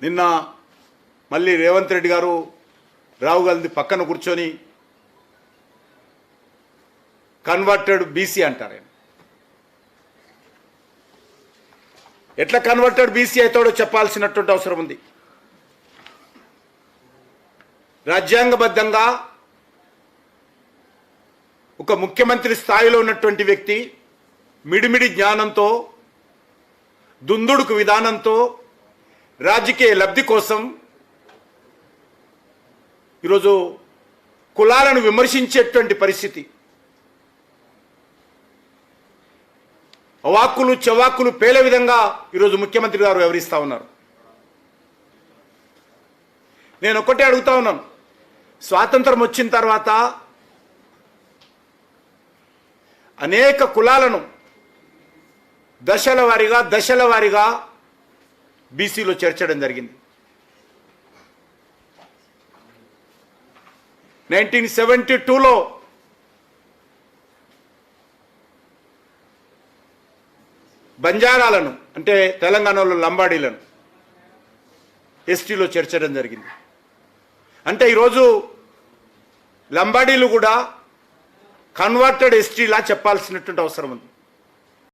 నిన్న మళ్ళీ రేవంత్ రెడ్డి గారు రావు గాంధీ పక్కన కూర్చొని కన్వర్టెడ్ బీసీ అంటారు. ఎట్లా కన్వర్టెడ్ బీసీ అవుతాడో చెప్పాల్సినటువంటి అవసరం ఉంది. రాజ్యాంగబద్ధంగా ఒక ముఖ్యమంత్రి స్థాయిలో ఉన్నటువంటి వ్యక్తి మిడిమిడి జ్ఞానంతో, దుందుడుకు విధానంతో రాజకీయ లబ్ధి కోసం ఈరోజు కులాలను విమర్శించేటువంటి పరిస్థితి, అవాక్కులు చవాక్కులు పేలే విధంగా ఈరోజు ముఖ్యమంత్రి గారు వివరిస్తూ ఉన్నారు. నేను ఒక్కటే అడుగుతా ఉన్నాను, స్వాతంత్రం వచ్చిన తర్వాత అనేక కులాలను దశల వారీగా బీసీలో చేర్చడం జరిగింది. 1972లో బంజారాలను, అంటే తెలంగాణలో లంబాడీలను ఎస్టీలో చేర్చడం జరిగింది. అంటే ఈరోజు లంబాడీలు కూడా కన్వర్టెడ్ ఎస్టీలా చెప్పాల్సినటువంటి అవసరం ఉంది.